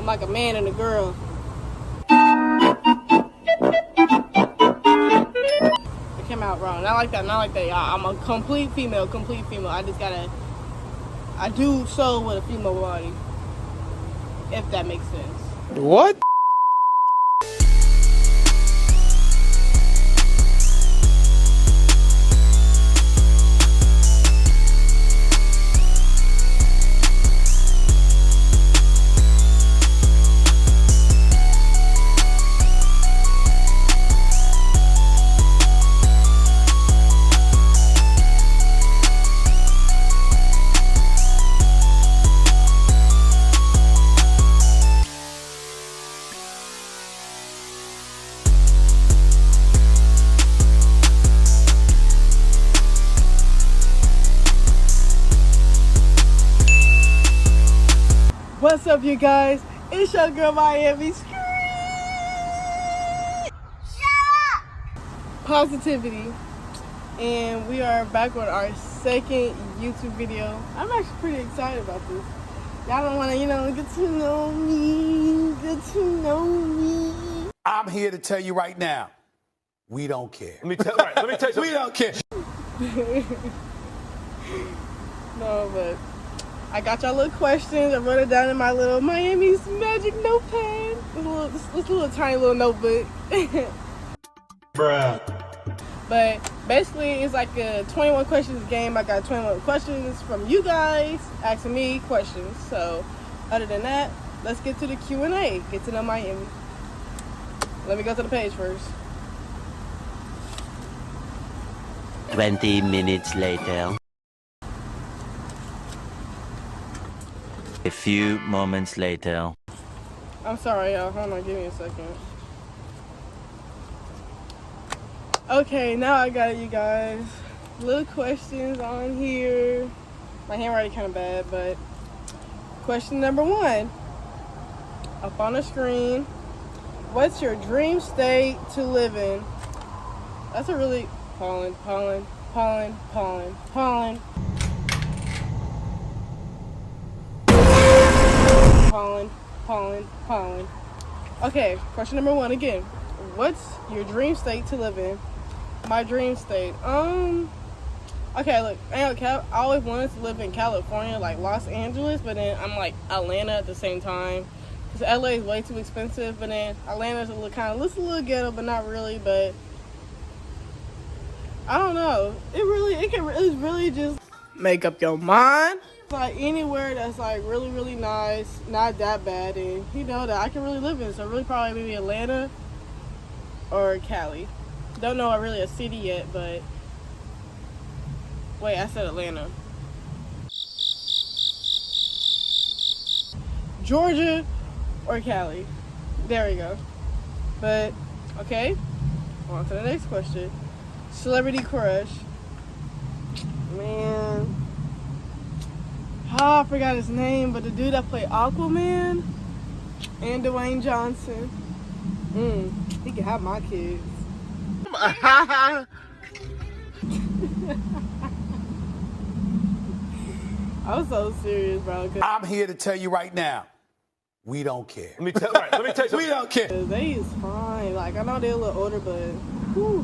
I'm like a man and a girl. It came out wrong. Not like that, not like that, y'all. I'm a complete female. I do so with a female body. If that makes sense. What? What's up, you guys? It's your girl Immiamigrier. Positivity, and we are back on our second YouTube video. I'm actually pretty excited about this. Y'all don't want to, get to know me. I'm here to tell you right now, we don't care. Let me tell you something. We don't care. No, but I got y'all little questions. I wrote it down in my little Miami's Magic notepad. This little tiny little notebook. Bruh. But basically, it's like a 21 questions game. I got 21 questions from you guys asking me questions. So, other than that, let's get to the Q&A. Get to know Miami. Let me go to the page first. 20 minutes later. A few moments later. I'm sorry, y'all. Hold on, give me a second. Okay, now I got it, you guys. Little questions on here. My handwriting kind of bad, but question number 1. Up on the screen. What's your dream state to live in? That's a really... Pollen. Okay, question number 1 again. What's your dream state to live in? My dream state. Okay, look, I always wanted to live in California, like Los Angeles, but then I'm like Atlanta at the same time. Because LA is way too expensive, but then Atlanta's a little ghetto, but not really, but I don't know. It's really just make up your mind. Like anywhere that's like really, really nice, not that bad, and that I can really live in. So really probably maybe Atlanta or Cali. Don't know really a city yet, but wait, I said Atlanta. Georgia or Cali. There we go. But okay, on to the next question. Celebrity crush. Man. Oh, I forgot his name, but the dude that played Aquaman and Dwayne Johnson. He can have my kids. I'm so serious, bro. I'm here to tell you right now, we don't care. Let me tell you something. We don't care. They is fine. Like, I know they're a little older, but whew.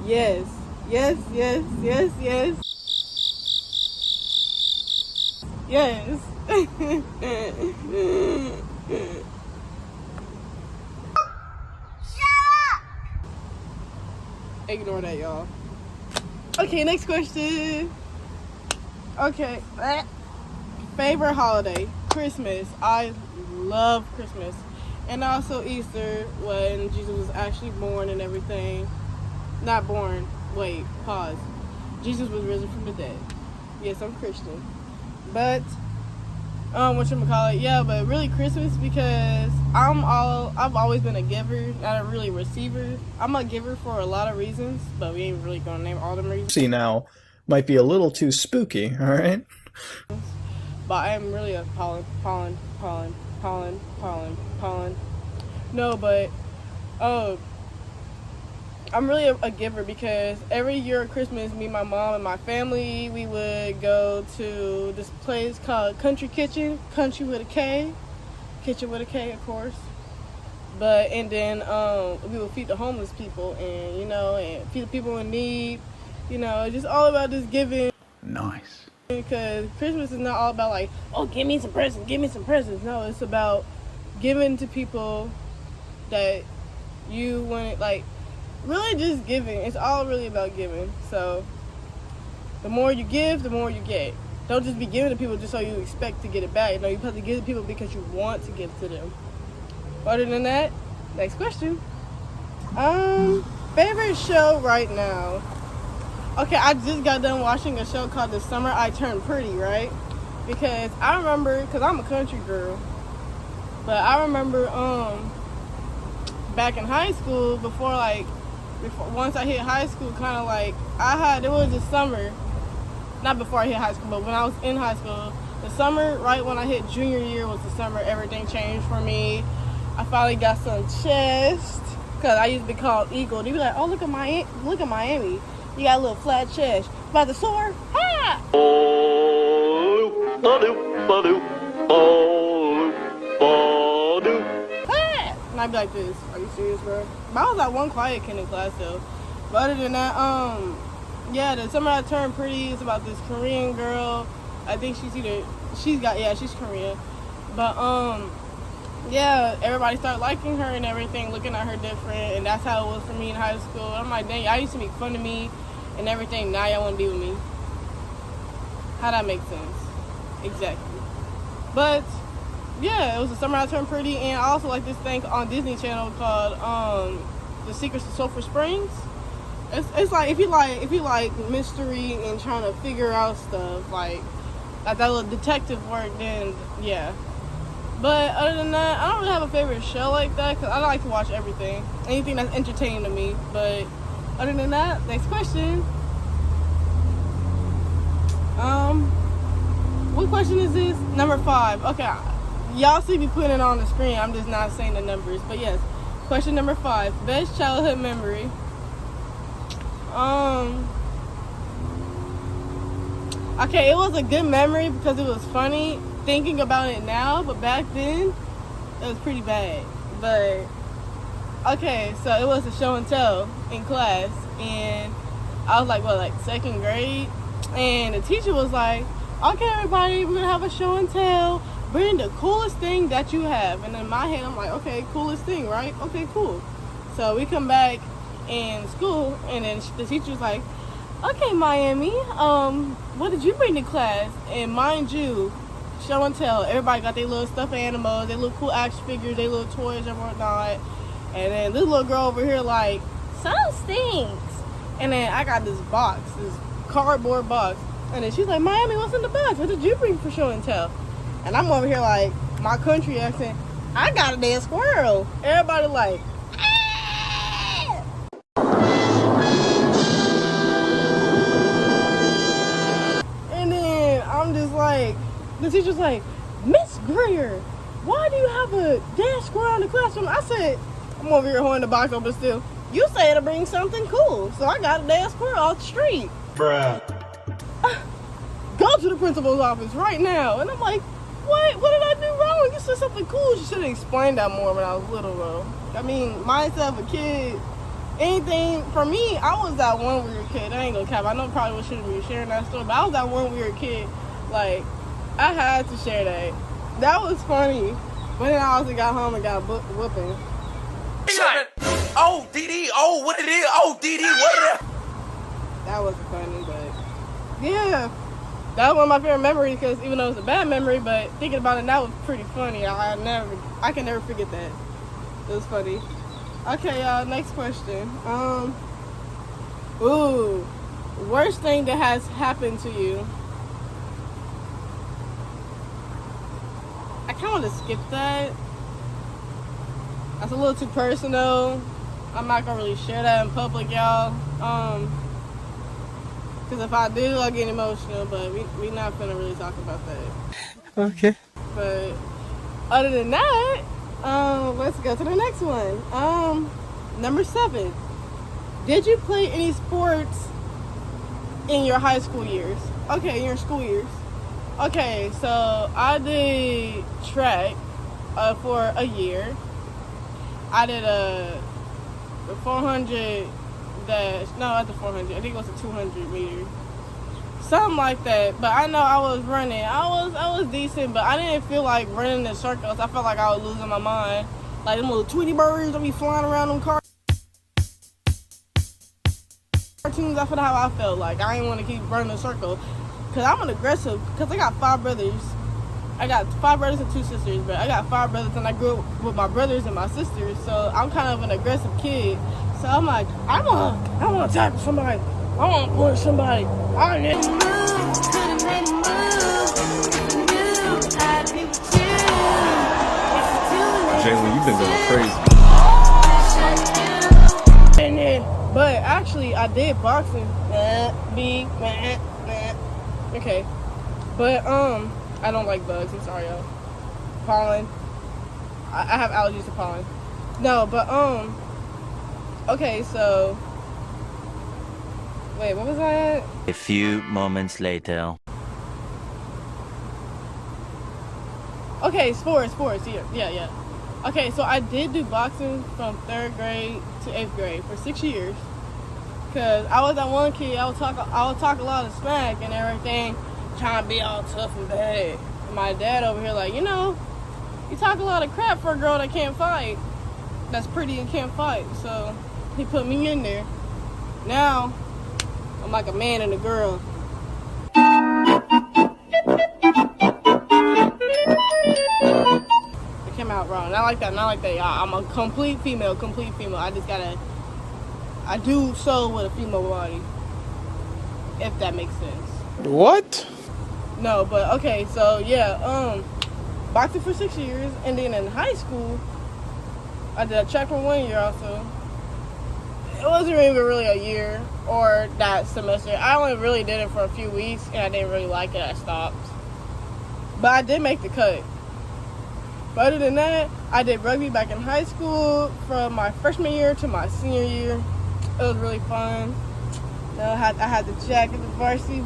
Yes. Yes. Ignore that, y'all. Okay, next question. Okay. Favorite holiday? Christmas. I love Christmas. And also Easter, when Jesus was actually born and everything. Not born. Wait, pause. Jesus was risen from the dead. Yes, I'm Christian. But whatchamacallit, yeah, but really Christmas, because I've always been a giver, not a really receiver. I'm a giver for a lot of reasons, but we ain't really gonna name all them reasons. See, now might be a little too spooky, all right? But I am really a pollen. No, but I'm really a giver, because every year at Christmas, me, my mom, and my family, we would go to this place called Country Kitchen, country with a K, Kitchen with a K, of course. But, and then we would feed the homeless people and, you know, and feed the people in need. You know, just all about just giving. Nice. Because Christmas is not all about like, oh, give me some presents, give me some presents. No, it's about giving to people that you want, like, really just giving. It's all really about giving. So the more you give, the more you get. Don't just be giving to people just so you expect to get it back. No, you have to give to people because you want to give to them. Other than that, next question. Favorite show right now? Okay, I just got done watching a show called The Summer I Turned Pretty, right? Because I remember, because I'm a country girl, but I remember back in high school, once I hit high school, kind of like, it was the summer, not before I hit high school, but when I was in high school, the summer, right when I hit junior year was the summer everything changed for me. I finally got some chest, because I used to be called Eagle. They'd be like, oh, look at Miami. You got a little flat chest. About to soar? Ha! Ha! And I'd be like this. Are you serious, bro? But I was like one quiet kid in class, though. But other than that, yeah, The Summer I Turned Pretty is about this Korean girl. I think she's Korean. But, yeah, everybody started liking her and everything, looking at her different, and that's how it was for me in high school. I'm like, dang, y'all used to make fun of me and everything, now y'all want to be with me. How that make sense? Exactly. But, yeah, it was The Summer I Turned Pretty, and I also like this thing on Disney Channel called The Secrets of Sulphur Springs. It's like, if you like mystery and trying to figure out stuff, like that little detective work, then, yeah. But other than that, I don't really have a favorite show like that because I like to watch everything. Anything that's entertaining to me. But other than that, next question. What question is this? Number 5. Okay, y'all see me putting it on the screen. I'm just not saying the numbers. But yes, question number 5. Best childhood memory. Okay, it was a good memory because it was funny thinking about it now, but back then it was pretty bad. But okay, so it was a show and tell in class, and I was like second grade, and the teacher was like, okay, everybody, we're gonna have a show and tell, bring the coolest thing that you have. And in my head I'm like, okay, coolest thing, right? Okay, cool. So we come back in school, and then the teacher's like, okay, Miami, what did you bring to class? And mind you, show and tell, everybody got their little stuffed animals, their little cool action figures, their little toys and whatnot. And then this little girl over here like, some stinks. And then I got this box, this cardboard box. And then she's like, Miami, what's in the box? What did you bring for show and tell? And I'm over here like, my country accent, I got a dead squirrel. Everybody like, ah! And then I'm just like, the teacher's like, Miss Greer, why do you have a dead squirrel in the classroom? I said, I'm over here holding the box open still. You said to bring something cool, so I got a dead squirrel off the street. Bruh. Go to the principal's office right now. And I'm like, what? What did I do wrong? You said something cool. You should have explained that more when I was little, though. I mean, myself, a kid, anything, for me, I was that one weird kid. I ain't gonna cap. I know probably shouldn't be sharing that story, but I was that one weird kid. Like, I had to share that. That was funny. But then I also got home and got whooping. Oh, DD, oh, what it is? Oh, DD, what it is? That wasn't funny, but yeah. That was one of my favorite memories because even though it's a bad memory, but thinking about it now was pretty funny. I can never forget that. It was funny. Okay, y'all, next question. Worst thing that has happened to you. I kind of want to skip that. That's a little too personal. I'm not gonna really share that in public, y'all. Because if I do, I'll get emotional, but we not gonna really talk about that. Okay. But other than that, let's go to the next one. Number 7. Did you play any sports in your high school years? Okay, in your school years. Okay, so I did track, for a year. I did a 400 dash. No, not the 400. I think it was a 200 meter. Something like that. But I know I was running. I was decent, but I didn't feel like running in circles. I felt like I was losing my mind. Like them little Tweety birds that be flying around them cartoons. That's how I felt. Like I didn't want to keep running in circles. Because I'm an aggressive. Because I got 5 brothers. I got 5 brothers and 2 sisters, but I got 5 brothers and I grew up with my brothers and my sisters, so I'm kind of an aggressive kid. So I'm like, I want to tackle somebody. I want to push somebody. I need to Jalen, you've been going crazy. And then, but actually, I did boxing. Okay, but I don't like bugs. I'm sorry, y'all. Pollen. I have allergies to pollen. No, but okay, so wait, what was I at? A few moments later. Okay, sports. Yeah. Okay, so I did do boxing from 3rd grade to 8th grade for 6 years. Cause I was that one kid. I would talk a lot of smack and everything, trying to be all tough and bad. And my dad over here like, you talk a lot of crap for a girl that can't fight. That's pretty and can't fight. So he put me in there. Now I'm like a man and a girl. It came out wrong. Not like that. I'm a complete female. I do so with a female body. If that makes sense. What? No, but okay, so yeah, boxing for 6 years, and then in high school, I did a track for 1 year also. It wasn't even really a year or that semester. I only really did it for a few weeks, and I didn't really like it. I stopped. But I did make the cut. But other than that, I did rugby back in high school from my freshman year to my senior year. It was really fun. I had the jacket, the varsity.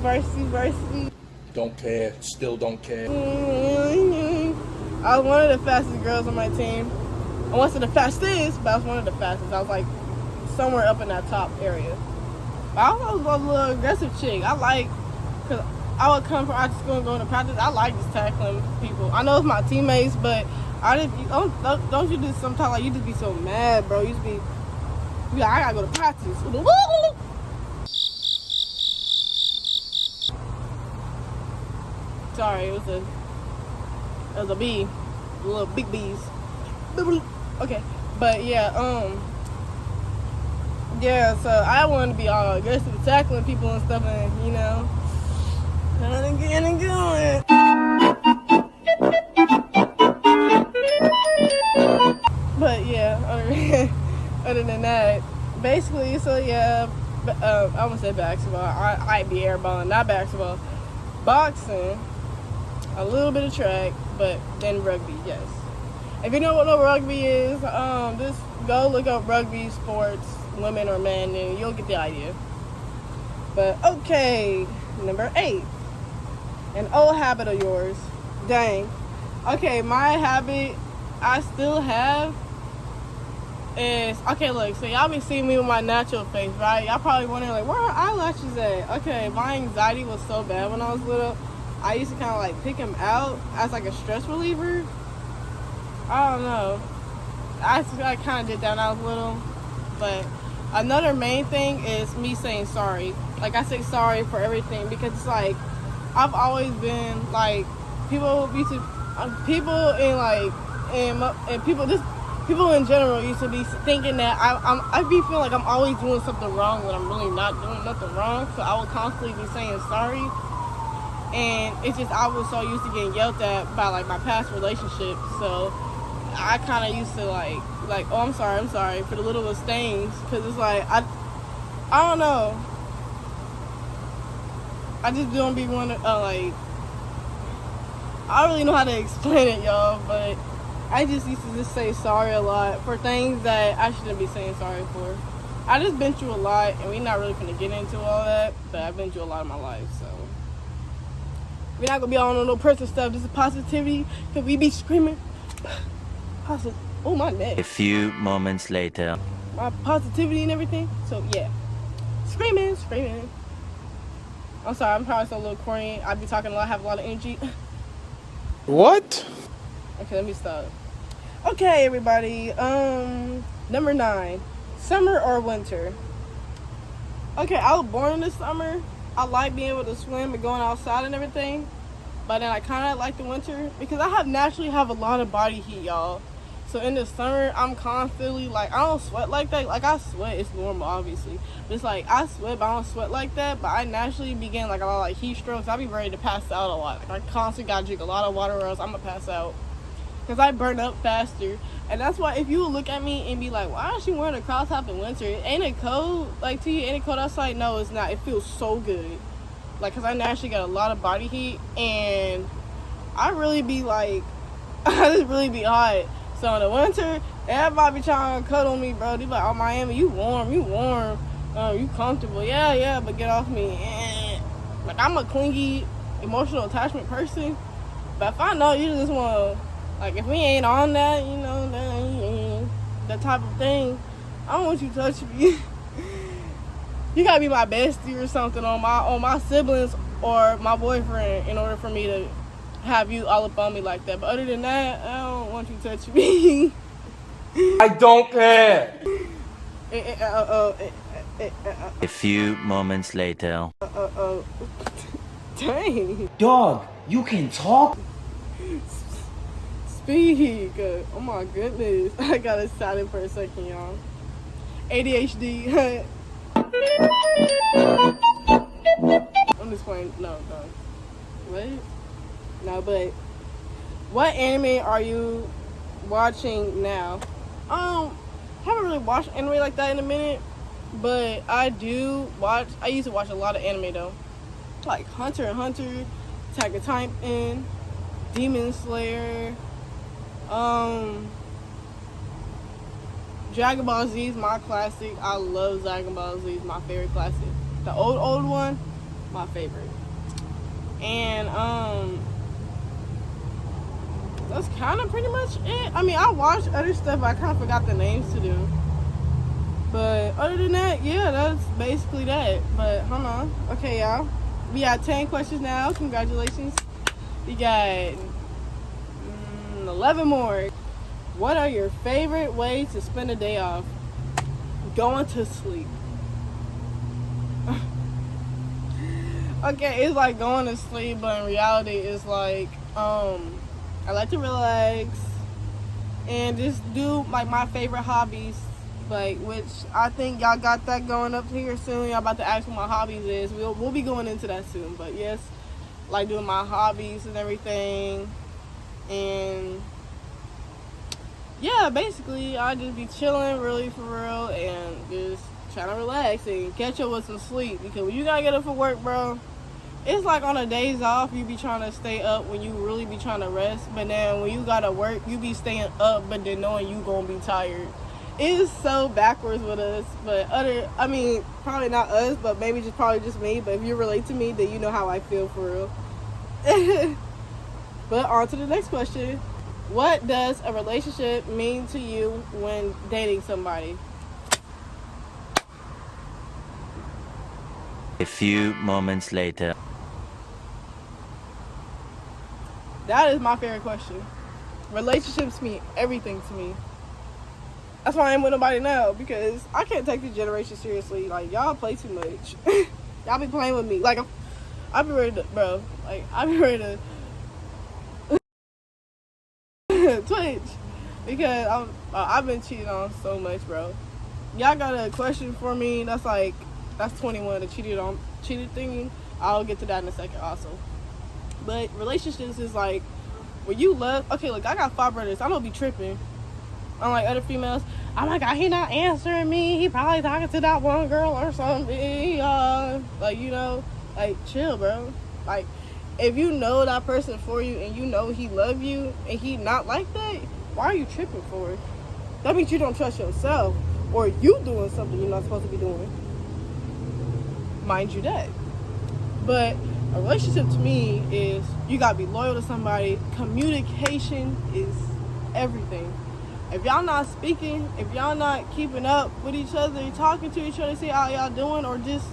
Don't care. Still don't care. I was one of the fastest girls on my team. I wasn't the fastest, but I was one of the fastest. I was like somewhere up in that top area. But I was a little aggressive chick. Because I would come from after school and go into practice. I like just tackling people. I know it's my teammates, but don't you just sometimes like you just be so mad, bro. You just be like, I gotta go to practice. Sorry, it was a bee. Little big bees. Okay. But yeah, so I wanted to be all aggressive, tackling people and stuff, and kind of going. But yeah, other than that, basically, so yeah, I would say basketball. I'd be airballing, not basketball. Boxing, a little bit of track, but then rugby, yes. If you don't know what rugby is, just go look up rugby sports, women or men, and you'll get the idea. But okay, number 8. An old habit of yours. Dang. Okay, my habit I still have is, okay, look, so y'all be seeing me with my natural face, right? Y'all probably wondering, like, where are eyelashes at? Okay, my anxiety was so bad when I was little. I used to kind of, like, pick them out as, like, a stress reliever. I don't know. I kind of did that when I was little. But another main thing is me saying sorry. Like, I say sorry for everything because it's, like, I've always been, like, people in general used to be thinking that I be feeling like I'm always doing something wrong when I'm really not doing nothing wrong. So I would constantly be saying sorry. And it's just, I was so used to getting yelled at by, like, my past relationships. So I kind of used to, like, oh, I'm sorry for the littlest things. Because it's like, I don't know. I just don't be one like, I don't really know how to explain it, y'all. But I just used to just say sorry a lot for things that I shouldn't be saying sorry for. I just been through a lot, and we're not really going to get into all that, but I've been through a lot in my life, so. We're not going to be on no personal stuff. This is positivity, because we be screaming. Oh, my neck. A few moments later. My positivity and everything. So, yeah. Screaming. I'm sorry, I'm probably so a little corny. I be talking a lot, have a lot of energy. What? Okay, let me stop. Okay, everybody. Number 9. Summer or winter? Okay, I was born in the summer. I like being able to swim and going outside and everything. But then I kind of like the winter because I naturally have a lot of body heat, y'all. So in the summer, I'm constantly like, I don't sweat like that. Like, I sweat, it's normal, obviously. But it's like, I sweat, but I don't sweat like that. But I naturally begin like a lot of like heat strokes. I be ready to pass out a lot. Like, I constantly gotta drink a lot of water or else I'm gonna pass out. Because I burn up faster. And that's why if you look at me and be like, why is she wearing a crop top in winter? Ain't it cold? Like, to you, ain't it cold outside? No, it's not. It feels so good. Like, because I naturally got a lot of body heat. And I really be like, I just really be hot. So in the winter, everybody be trying to cuddle me, bro. They be like, oh, Miami, you warm. You comfortable. Yeah, but get off me. Like, I'm a clingy, emotional attachment person. But if I know you just want to, like, if we ain't on that, you know, that type of thing, I don't want you to touch me. You gotta be my bestie or something, on my siblings or my boyfriend in order for me to have you all up on me like that. But other than that, I don't want you to touch me. I don't care. A few moments later. Dang. Dog, you can talk? Speak. Oh my goodness. I got it silent for a second, y'all. ADHD. I'm just playing. No. What? No, but what anime are you watching now? Haven't really watched anime like that in a minute, but I used to watch a lot of anime though. Like Hunter x Hunter, Attack on Titan, Demon Slayer, Dragon Ball Z is my classic. I love Dragon Ball Z. It's my favorite classic. The old one, my favorite. And that's kind of pretty much it. I mean, I watched other stuff, but I kind of forgot the names to do. But other than that, yeah, that's basically that. But hold on. Okay, y'all. We got 10 questions now. Congratulations. We got 11 more. What are your favorite ways to spend a day off? Going to sleep. Okay, it's like going to sleep, but in reality, it's like, I like to relax and just do like my favorite hobbies, like, which I think y'all got that going up here soon. Y'all about to ask what my hobbies is. We'll be going into that soon, but yes, like doing my hobbies and everything. And yeah, basically I just be chilling really for real and just trying to relax and catch up with some sleep, because when you gotta get up for work, bro, it's like on the days off you be trying to stay up when you really be trying to rest, but then when you gotta work you be staying up but then knowing you gonna be tired. It's so backwards with us, but probably not us, but maybe probably just me. But if you relate to me, then you know how I feel for real. But on to the next question. What does a relationship mean to you when dating somebody? A few moments later. That is my favorite question. Relationships mean everything to me. That's why I ain't with nobody now, because I can't take this generation seriously. Like, y'all play too much. Y'all be playing with me. Like, I be ready to, bro. Like, I be ready to twitch, because I've been cheated on so much, bro. Y'all got a question for me? That's 21. The cheated thingy. I'll get to that in a second, also. But relationships is like when you love. Okay, look, I got 5 brothers. I don't be tripping. Unlike other females, oh my god, he not answering me. He probably talking to that one girl or something. Like, you know, like, chill, bro. Like, if you know that person for you and you know he love you and he not like that, why are you tripping for it? That means you don't trust yourself, or you doing something you're not supposed to be doing. Mind you that. But a relationship to me is you gotta be loyal to somebody. Communication is everything. If y'all not speaking, if y'all not keeping up with each other, talking to each other, see how y'all doing, or just,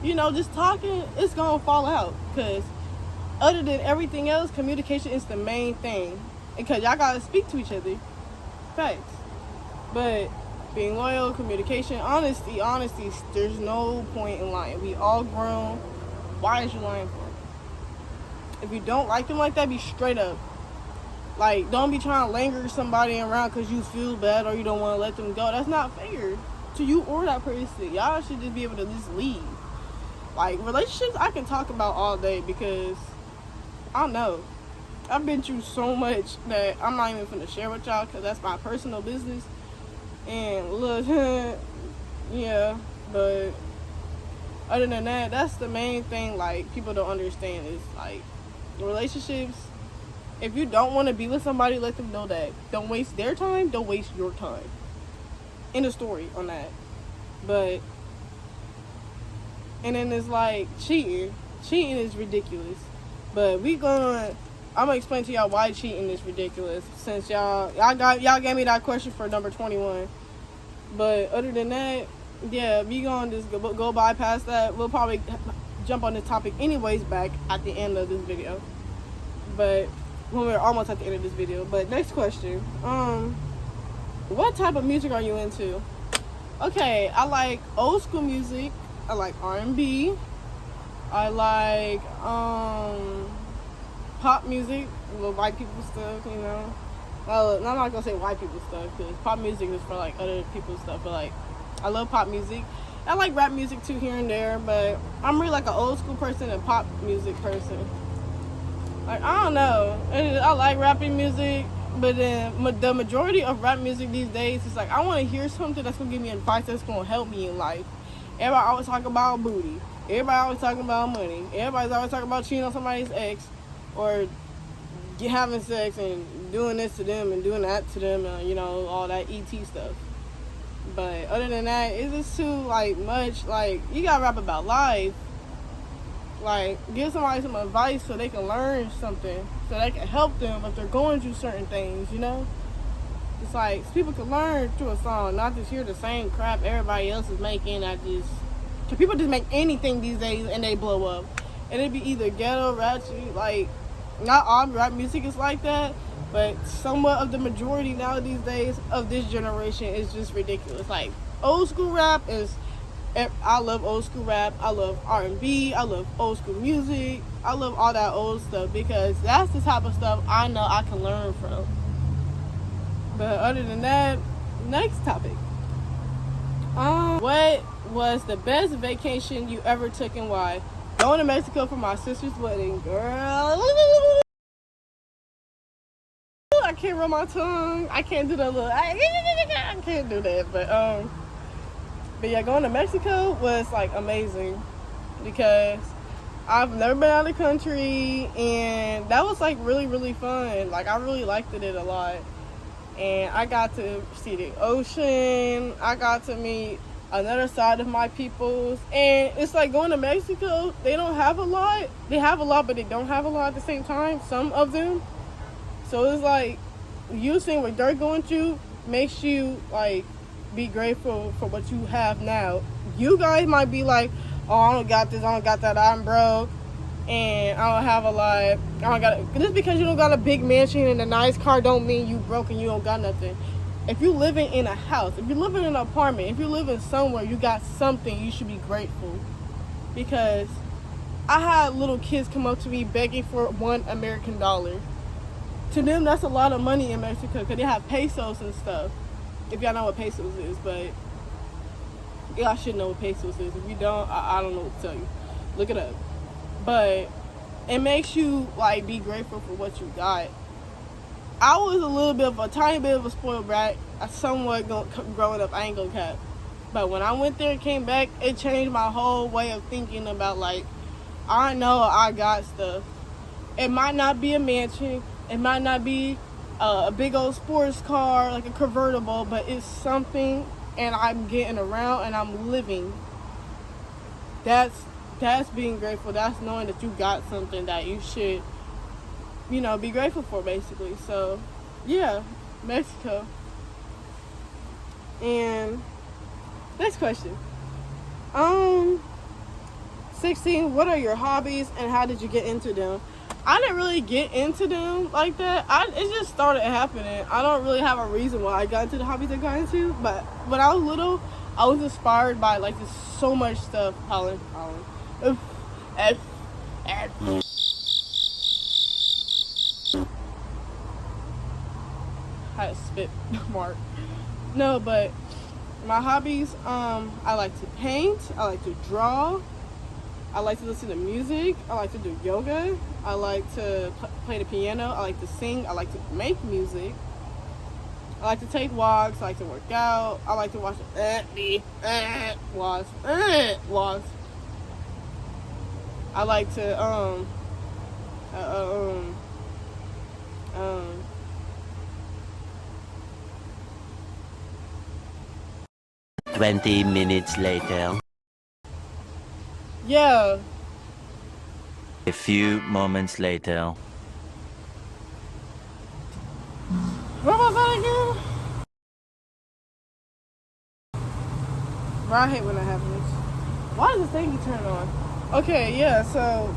just talking, it's gonna fall out. Because other than everything else, communication is the main thing. Because y'all gotta speak to each other. Facts. But being loyal, communication, honesty, there's no point in lying. We all grown. Why is you lying for? If you don't like them like that, be straight up. Like, don't be trying to linger somebody around because you feel bad or you don't want to let them go. That's not fair to you or that person. Y'all should just be able to just leave. Like, relationships, I can talk about all day because I know. I've been through so much that I'm not even finna share with y'all because that's my personal business. And look, yeah, but other than that, that's the main thing, like, people don't understand is, like, relationships, if you don't want to be with somebody, let them know that. Don't waste their time, don't waste your time. End of story on that. But, and then it's like, cheating is ridiculous. But I'm gonna explain to y'all why cheating is ridiculous, since y'all gave me that question for number 21. But other than that, yeah, we gonna just go bypass that. We'll probably jump on this topic anyways back at the end of this video. But when we're almost at the end of this video. But next question. What type of music are you into? Okay, I like old school music. I like R&B. I like pop music, little white people stuff, Well, I'm not gonna say white people stuff because pop music is for like other people's stuff. But like, I love pop music. I like rap music too here and there, but I'm really like an old school person and pop music person. Like, I don't know. I like rapping music, but then the majority of rap music these days is like, I want to hear something that's going to give me advice that's going to help me in life. Everybody always talking about booty. Everybody always talking about money. Everybody's always talking about cheating on somebody's ex or having sex and doing this to them and doing that to them, all that ET stuff. But other than that, it's just too, like, much. Like, you got to rap about life. Like, give somebody some advice so they can learn something, so they can help them if they're going through certain things, It's like, people can learn through a song, not just hear the same crap everybody else is making. Cause people just make anything these days and they blow up. And it'd be either ghetto, ratchet, like, not all rap music is like that, but somewhat of the majority now these days of this generation is just ridiculous. Like, old school rap is... I love old school rap. I love R&B. I love old school music. I love all that old stuff because that's the type of stuff I know I can learn from. But other than that, next topic. What was the best vacation you ever took and why? Going to Mexico for my sister's wedding, girl. I can't roll my tongue. I can't do that little. I can't do that, But yeah, going to Mexico was like amazing because I've never been out of the country and that was like really, really fun. Like, I really liked it a lot. And I got to see the ocean. I got to meet another side of my peoples. And it's like going to Mexico, they don't have a lot. They have a lot, but they don't have a lot at the same time, some of them. So it's like, you seeing what they're going through makes you like be grateful for what you have now. You guys might be like, oh, I don't got this, I don't got that, I'm broke, and I don't have a lot. I don't got it. Just because you don't got a big mansion and a nice car don't mean you broke and you don't got nothing. If you're living in a house, if you're living in an apartment, if you're living somewhere, you got something, you should be grateful. Because I had little kids come up to me begging for $1 American. To them, that's a lot of money in Mexico because they have pesos and stuff. If y'all know what pesos is, but y'all should know what pesos is. If you don't, I don't know what to tell you. Look it up. But it makes you like be grateful for what you got. I was a tiny bit of a spoiled brat. I somewhat growing up. I ain't gonna cap. But when I went there and came back, it changed my whole way of thinking about like, I know I got stuff. It might not be a mansion. It might not be a big old sports car, like a convertible, but it's something and I'm getting around and I'm living. That's being grateful. That's knowing that you got something that you should, be grateful for, basically. So, yeah, Mexico. And next question. 16, what are your hobbies and how did you get into them? I didn't really get into them like that. It just started happening. I don't really have a reason why I got into the hobbies I got into, but when I was little, I was inspired by like just so much stuff. Pollen. Had a spit mark. No, but my hobbies, I like to paint, I like to draw, I like to listen to music, I like to do yoga, I like to play the piano, I like to sing, I like to make music, I like to take walks, I like to work out, I like to watch wasp. I like to 20 minutes later. Yeah. A few moments later. What was that again? Bro, I hate when that happens. Why does this thing get turned on? Okay, yeah, so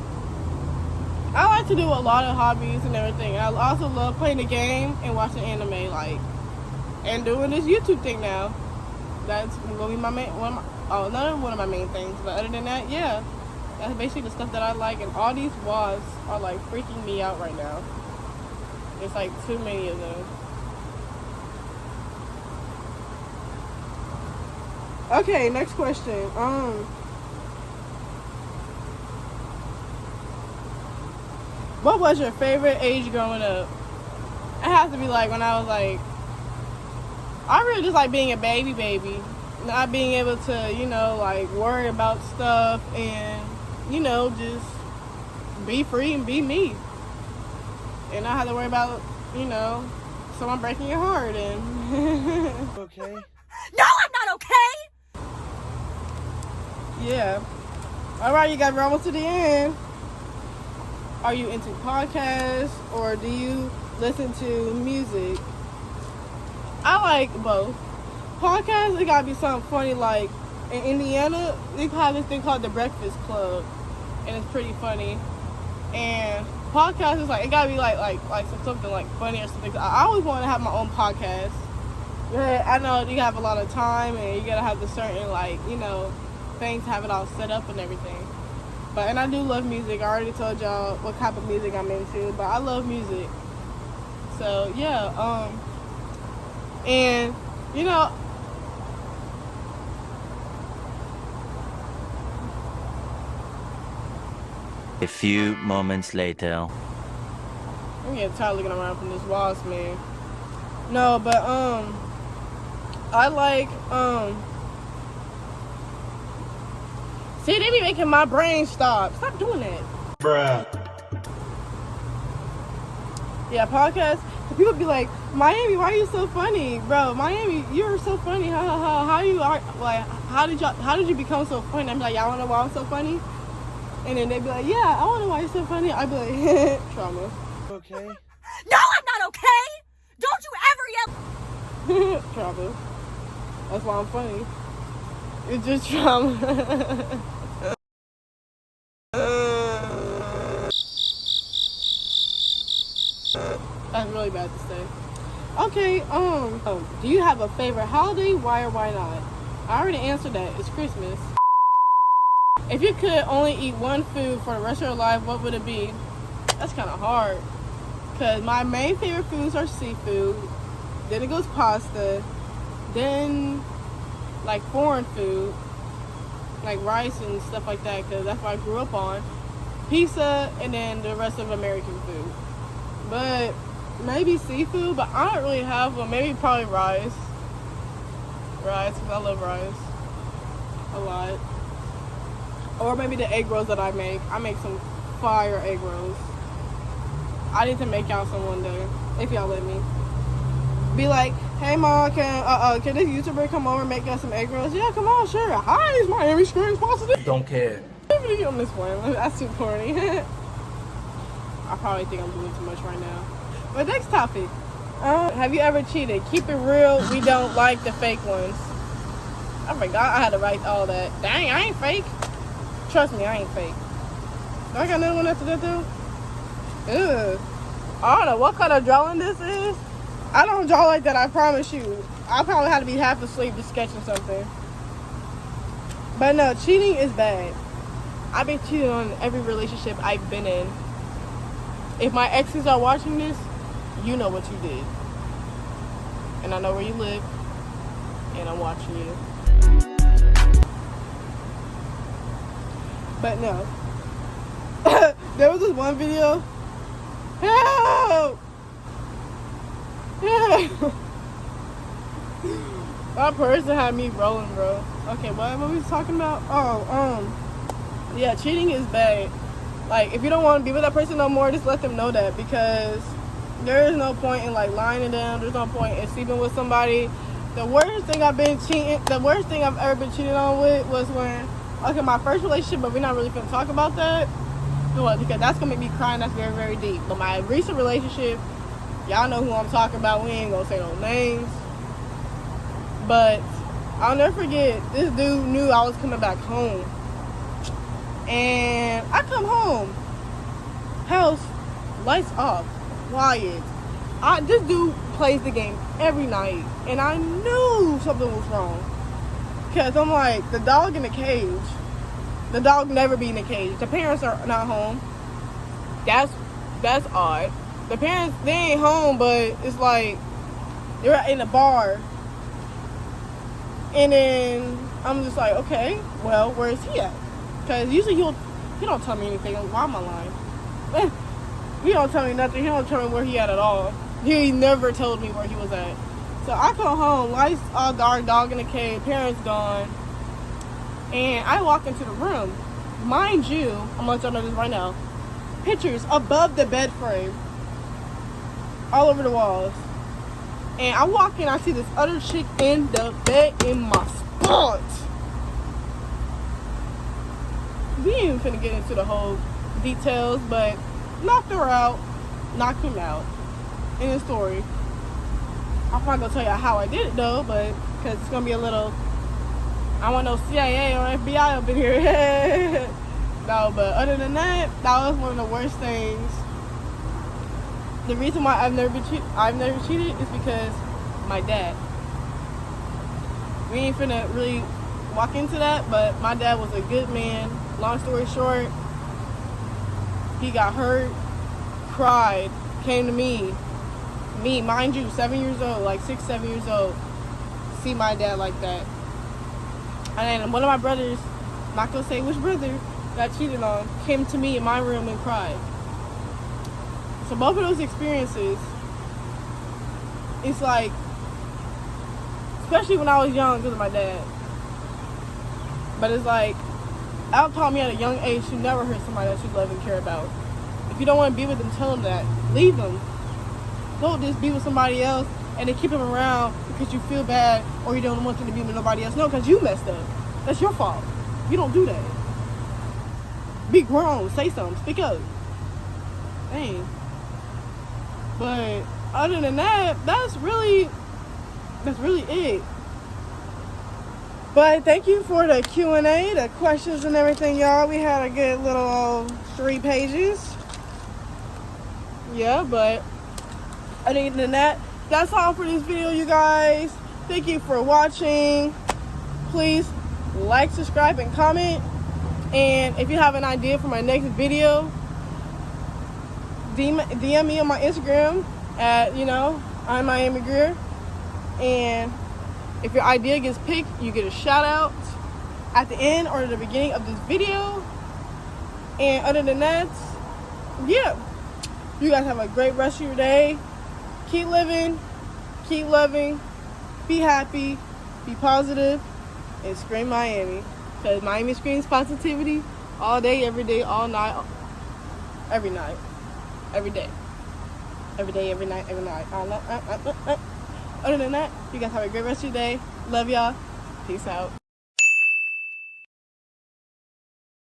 I like to do a lot of hobbies and everything. I also love playing the game and watching anime, like, and doing this YouTube thing now. That's gonna be my main another one of my main things. But other than that, yeah, that's basically the stuff that I like. And all these wasps are like freaking me out right now. There's like too many of them. Okay, next question. What was your favorite age growing up? It has to be like when I was like, I really just like being a baby. Not being able to, you know, like worry about stuff and, you know, just be free and be me. And not have to worry about, you know, someone breaking your heart and Okay. No, I'm not okay! yeah. Alright, you guys, we're almost to the end. Are you into podcasts or do you listen to music? I like both. Podcasts, it gotta be something funny. Like in Indiana, they have this thing called the Breakfast Club, and it's pretty funny. And podcasts is like it gotta be like something like funny or something. I always want to have my own podcast. Yeah, I know you have a lot of time and you gotta have the certain like things to have it all set up and everything. And I do love music. I already told y'all what type of music I'm into, but I love music. So yeah, and A few moments later. I'm getting tired looking around from this wasp, man. No, but I like see, they be making my brain stop. Stop doing that. Bruh. Yeah, podcasts. People be like, Miami, why are you so funny, bro? Miami, you're so funny. How you are? Like, how did you become so funny? I'm like, y'all wanna know why I'm so funny? And then they be like, yeah, I wanna know why you're so funny. I be like, trauma. Okay. No, I'm not okay! Don't you ever yell! Trauma. That's why I'm funny. It's just trauma. That's really bad to say. Okay, do you have a favorite holiday? Why or why not? I already answered that. It's Christmas. If you could only eat one food for the rest of your life, what would it be? That's kind of hard. Because my main favorite foods are seafood. Then it goes pasta. Then, like, foreign food. Like rice and stuff like that. Because that's what I grew up on. Pizza, and then the rest of American food. But maybe seafood, but I don't really have one. Maybe probably rice. Rice, because I love rice. A lot. Or maybe the egg rolls that I make. I make some fire egg rolls. I need to make y'all some one day, if y'all let me. Be like, hey mom, can this YouTuber come over and make us some egg rolls? Yeah, come on, sure. Hi, it's Immiamigrier sponsored. Don't care. On this one, that's too corny. I probably think I'm doing too much right now. But next topic. Have you ever cheated? Keep it real. We don't like the fake ones. I forgot I had to write all that. Dang, I ain't fake. Trust me, I ain't fake. Do I got another one after that though? Ugh. I don't know what kind of drawing this is. I don't draw like that, I promise you. I probably had to be half asleep just sketching something. But no, cheating is bad. I've been cheated on every relationship I've been in. If my exes are watching this, you know what you did. And I know where you live. And I'm watching you. But no. There was this one video. Help! Help! That person had me rolling, bro. Okay, what were we talking about? Yeah, cheating is bad. Like, if you don't want to be with that person no more, just let them know that, because there is no point in like lying to them. There's no point in sleeping with somebody. The worst thing I've ever been cheated on with was when, okay, my first relationship, but we're not really gonna talk about that. Well, because that's gonna make me cry, and that's very, very deep. But my recent relationship, y'all know who I'm talking about. We ain't gonna say no names. But I'll never forget, this dude knew I was coming back home. And I come home, house, lights off, quiet. This dude plays the game every night, and I knew something was wrong. Because I'm like, the dog in the cage. The dog never be in the cage. The parents are not home. That's odd. The parents, they ain't home, but it's like they're in a bar. And then I'm just like, okay, well, where is he at? Because usually he don't tell me anything. Why am I lying? He don't tell me nothing. He don't tell me where he at all. He never told me where he was at. So I come home, lights all dark, dog in the cage, parents gone. And I walk into the room. Mind you, I'm going to let y'all know this right now. Pictures above the bed frame. All over the walls. And I walk in, I see this other chick in the bed in my spot. We ain't even finna get into the whole details, but knocked her out, knocked him out. In the story. I'm not gonna tell you how I did it though, but because it's gonna be a little, I want no CIA or FBI up in here. No, but other than that, that was one of the worst things. The reason why I've never cheated is because my dad. We ain't finna really walk into that, but my dad was a good man. Long story short, he got hurt, cried, came to me, mind you, 7 years old, like 6, 7 years old, see my dad like that. And then one of my brothers, I'm not gonna say which brother, got cheated on, came to me in my room and cried. So both of those experiences, it's like, especially when I was young because of my dad, but it's like, Al taught me at a young age to never hurt somebody that you love and care about. If you don't want to be with them, tell them that. Leave them. Don't just be with somebody else and then keep them around because you feel bad or you don't want them to be with nobody else. No, because you messed up. That's your fault. You don't do that. Be grown. Say something. Speak up. Dang. But other than that, that's really it. But thank you for the Q&A, the questions and everything, y'all. We had a good little 3 pages. Yeah, but other than that, that's all for this video, you guys. Thank you for watching. Please like, subscribe, and comment. And if you have an idea for my next video, DM me on my Instagram at, Immiamigrier. And if your idea gets picked, you get a shout out at the end or at the beginning of this video. And other than that, yeah. You guys have a great rest of your day. Keep living, keep loving, be happy, be positive, and scream Miami. Because Miami screams positivity all day, every day, all night, every night, every day. Every day, every night, every night. Other than that, you guys have a great rest of your day. Love y'all. Peace out.